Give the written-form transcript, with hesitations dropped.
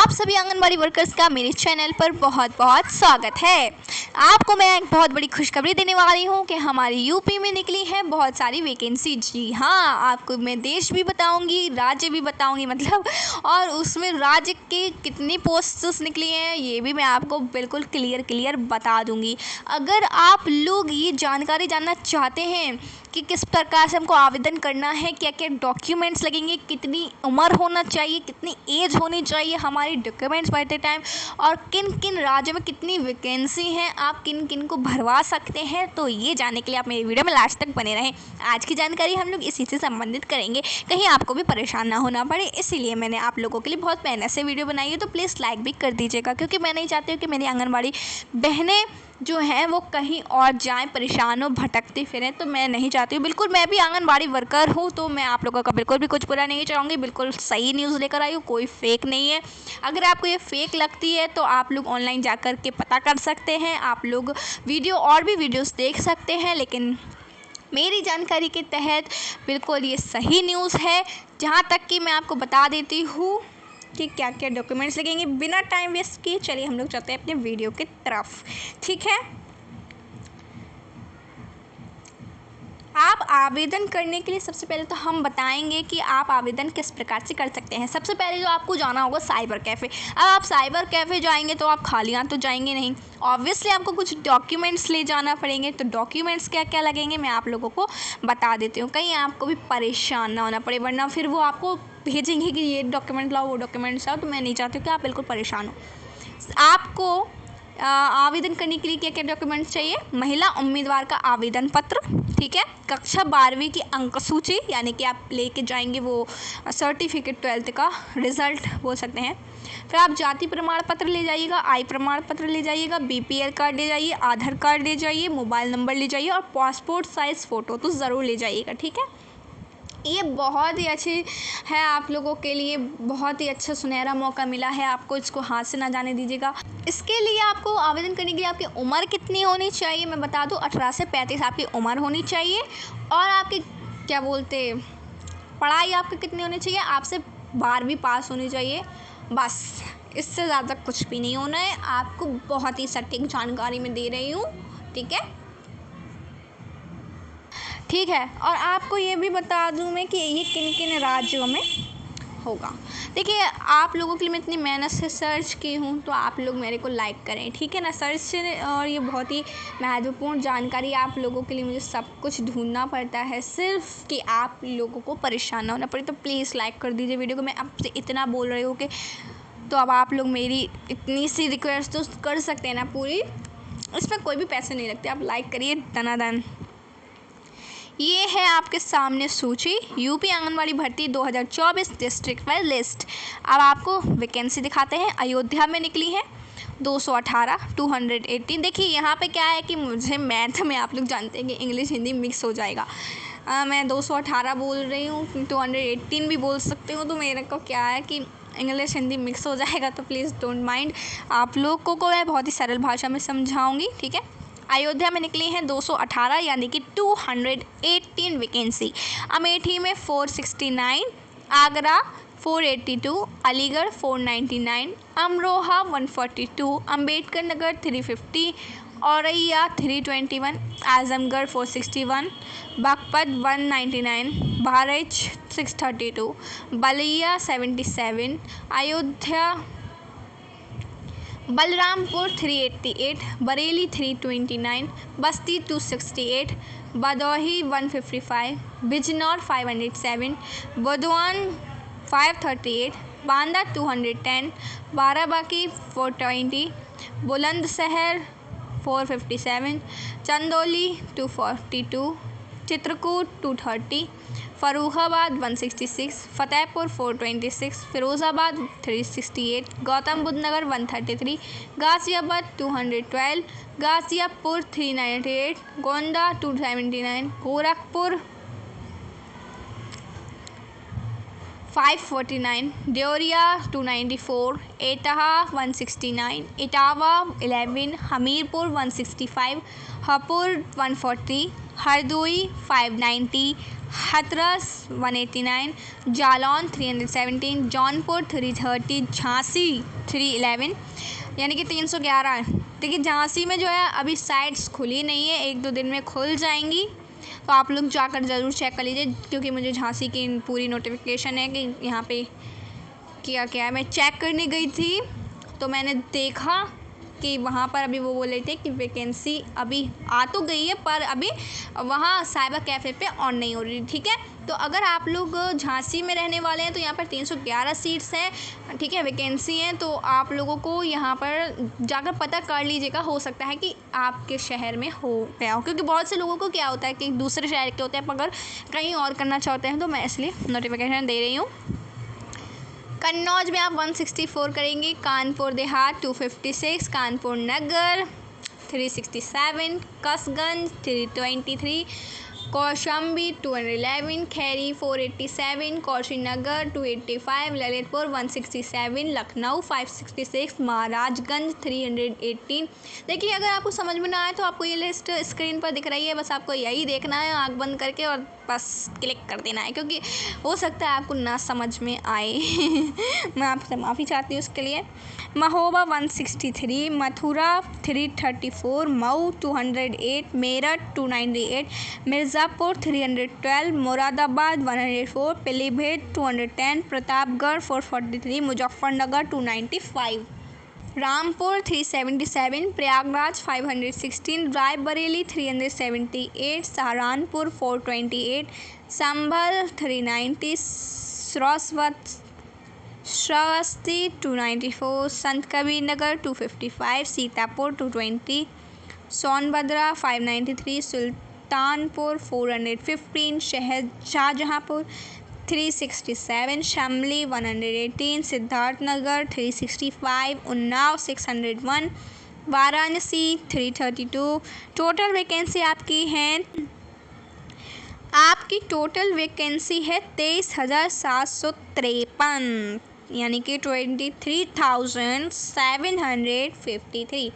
आप सभी आंगनबाड़ी वर्कर्स का मेरे चैनल पर बहुत बहुत स्वागत है। आपको मैं एक बहुत बड़ी खुशखबरी देने वाली हूं कि हमारी यूपी में निकली है बहुत सारी वैकेंसी। जी हाँ, आपको मैं देश भी बताऊंगी, राज्य भी बताऊंगी मतलब, और उसमें राज्य के कितनी पोस्ट्स निकली हैं ये भी मैं आपको बिल्कुल क्लियर बता दूंगी। अगर आप लोग ये जानकारी जानना चाहते हैं कि किस प्रकार से हमको आवेदन करना है, क्या क्या डॉक्यूमेंट्स लगेंगे, कितनी उम्र होना चाहिए, कितनी एज होनी चाहिए हमारी डॉक्यूमेंट्स भरते टाइम, और किन किन राज्यों में कितनी वैकेंसी हैं, आप किन किन को भरवा सकते हैं, तो ये जानने के लिए आप मेरी वीडियो में लास्ट तक बने रहें। आज की जानकारी हम लोग इसी से संबंधित करेंगे, कहीं आपको भी परेशान ना होना पड़े, इसीलिए मैंने आप लोगों के लिए बहुत मेहनत से वीडियो बनाई है। तो प्लीज़ लाइक भी कर दीजिएगा, क्योंकि मैं नहीं चाहती हूँ कि मेरी आंगनबाड़ी बहनें जो हैं वो कहीं और जाएं, परेशान हो, भटकती फिरें, तो मैं नहीं चाहती हूँ। बिल्कुल मैं भी आंगनबाड़ी वर्कर हूँ, तो मैं आप लोगों का बिल्कुल भी कुछ बुरा नहीं चाहूँगी। बिल्कुल सही न्यूज़ लेकर आई हूँ, कोई फेक नहीं है। अगर आपको ये फेक लगती है तो आप लोग ऑनलाइन जा कर के पता कर सकते हैं, आप लोग वीडियो और भी वीडियोज़ देख सकते हैं, लेकिन मेरी जानकारी के तहत बिल्कुल ये सही न्यूज़ है। जहाँ तक कि मैं आपको बता देती हूँ कि क्या क्या डॉक्यूमेंट्स लगेंगे। बिना टाइम वेस्ट किए चलिए हम लोग चलते हैं अपने वीडियो की तरफ, ठीक है। आप आवेदन करने के लिए सबसे पहले तो हम बताएंगे कि आप आवेदन किस प्रकार से कर सकते हैं। सबसे पहले जो आपको जाना होगा साइबर कैफ़े। अब आप साइबर कैफ़े जाएंगे तो आप खाली हाथ तो जाएंगे नहीं, ऑब्वियसली आपको कुछ डॉक्यूमेंट्स ले जाना पड़ेंगे। तो डॉक्यूमेंट्स क्या क्या लगेंगे मैं आप लोगों को बता देती हूँ, कहीं आपको भी परेशान ना होना पड़े, वरना फिर वो आपको भेजेंगे कि ये डॉक्यूमेंट लाओ, वो डॉक्यूमेंट्स लाओ, तो मैं नहीं चाहती हूँ कि आप बिल्कुल परेशान हो। आपको आवेदन करने के लिए क्या क्या डॉक्यूमेंट्स चाहिए। महिला उम्मीदवार का आवेदन पत्र, ठीक है। कक्षा 12वीं की अंक सूची, यानी कि आप लेके जाएंगे वो सर्टिफिकेट, 12th का रिज़ल्ट बोल सकते हैं। फिर आप जाति प्रमाण पत्र ले जाइएगा, आय प्रमाण पत्र ले जाइएगा, BPL कार्ड ले जाइए, आधार कार्ड ले जाइए, मोबाइल नंबर ले जाइए, और पासपोर्ट साइज़ फ़ोटो तो ज़रूर ले जाइएगा, ठीक है। ये बहुत ही अच्छी है आप लोगों के लिए, बहुत ही अच्छा सुनहरा मौका मिला है आपको, इसको हाथ से ना जाने दीजिएगा। इसके लिए आपको आवेदन करने के लिए आपकी उम्र कितनी होनी चाहिए मैं बता दूं, 18 से 35 आपकी उम्र होनी चाहिए। और आपकी क्या बोलते पढ़ाई आपकी कितनी होनी चाहिए, आपसे 12वीं पास होनी चाहिए, बस। इससे ज़्यादा कुछ भी नहीं होना है। आपको बहुत ही सटीक जानकारी मैं दे रही हूँ, ठीक है। ठीक है, और आपको ये भी बता दूं मैं कि ये किन किन राज्यों में होगा। देखिए, आप लोगों के लिए मैं इतनी मेहनत से सर्च की हूँ, तो आप लोग मेरे को लाइक करें, ठीक है ना। सर्च से, और ये बहुत ही महत्वपूर्ण जानकारी आप लोगों के लिए, मुझे सब कुछ ढूंढना पड़ता है सिर्फ कि आप लोगों को परेशान ना होना पड़े। तो प्लीज़ लाइक कर दीजिए वीडियो को। मैं आपसे इतना बोल रही हूँ कि तो अब आप लोग मेरी इतनी सी रिक्वेस्ट तो कर सकते हैं ना पूरी, इसमें कोई भी पैसे नहीं लगते, आप लाइक करिए दनादन। ये है आपके सामने सूची, यूपी आंगनवाड़ी भर्ती 2024 डिस्ट्रिक्ट वाइज लिस्ट। अब आपको वैकेंसी दिखाते हैं। अयोध्या में निकली है 218, 218। देखिए यहाँ पे क्या है कि मुझे मैथ में, आप लोग जानते हैं कि इंग्लिश हिंदी मिक्स हो जाएगा। मैं 218 बोल रही हूँ, 218 भी बोल सकती हूँ, तो मेरे को क्या है कि इंग्लिश हिंदी मिक्स हो जाएगा, तो प्लीज़ डोंट माइंड। आप लोगों को मैं बहुत ही सरल भाषा में समझाऊँगी, ठीक है। अयोध्या में निकली हैं 218, यानी कि 218 वैकेंसी। अमेठी में 469, आगरा 482, अलीगढ़ 499, अमरोहा 142, अम्बेडकर नगर 350, औरैया 321, आजमगढ़ 461, बागपत 199, बहराइच 632, बलिया 77, अयोध्या बलरामपुर 388, बरेली 329, बस्ती 268, भदोही 155, बिजनौर 507, बुधवान 538, बांदा 210, बाराबांकी 420, बुलंदशहर 457, चंदौली 242, चित्रकूट 230, फरुखाबाद 166, फतेहपुर 426, फिरोज़ाबाद 368, गौतम बुद्ध नगर 133, गाज़ियाबाद 212, गाज़ियापुर 398, गोंडा 279, गोरखपुर 549, देवरिया 294, एटाहा 169, इटावा 11, हमीरपुर 165, हापुड़ 140, हरदोई 590, हाथरस 189, जालौन 317, जौनपुर 330, झांसी 311, यानी कि 311। देखिए झांसी में जो है अभी साइट्स खुली नहीं है, 1-2 दिन में खुल जाएंगी, तो आप लोग जाकर ज़रूर चेक कर लीजिए, क्योंकि मुझे झांसी की पूरी नोटिफिकेशन है कि यहाँ पे क्या क्या है। मैं चेक करने गई थी तो मैंने देखा कि वहाँ पर अभी वो बोल रहे थे कि वैकेंसी अभी आ तो गई है, पर अभी वहाँ साइबर कैफ़े पे ऑन नहीं हो रही। ठीक है, तो अगर आप लोग झांसी में रहने वाले हैं तो यहाँ पर 311 सीट्स हैं। ठीक है, वैकेंसी हैं, तो आप लोगों को यहाँ पर जाकर पता कर लीजिएगा, हो सकता है कि आपके शहर में हो गया हो, क्योंकि बहुत से लोगों को क्या होता है कि दूसरे शहर के होते हैं, मगर कहीं और करना चाहते हैं, तो मैं इसलिए नोटिफिकेशन दे रही हूँ। कन्नौज में आप 164 करेंगे, कानपुर देहात 256, कानपुर नगर 367, कसगंज 323, कौशाम्बी 211, खैरी 487, कौशीनगर 285, ललितपुर 167, लखनऊ 566, महाराजगंज 318। देखिए अगर आपको समझ में ना आए तो आपको ये लिस्ट स्क्रीन पर दिख रही है, बस आपको यही देखना है आँख बंद करके और बस क्लिक कर देना है, क्योंकि हो सकता है आपको ना समझ में आए। मैं आपसे माफ़ी चाहती हूँ उसके लिए। महोबा 163, मथुरा 334, मऊ 208, मेरठ 298, मिर्ज़ापुर 312, मुरादाबाद 104, पीलीभीत 210, प्रतापगढ़ 443, मुजफ्फरनगर 295, रामपुर 377, प्रयागराज 516, रायबरेली 378, सहारनपुर 428, संभल 390, श्रावस्ती 294, संत कबीर नगर 255, सीतापुर 220, सोनभद्रा 593, सुल्तानपुर 415, शाहजहाँपुर 367, शामली 118, सिद्धार्थनगर 365, उन्नाव 601, वाराणसी 332। टोटल वैकेंसी आपकी टोटल वैकेंसी है 23,753, यानी कि 23,753।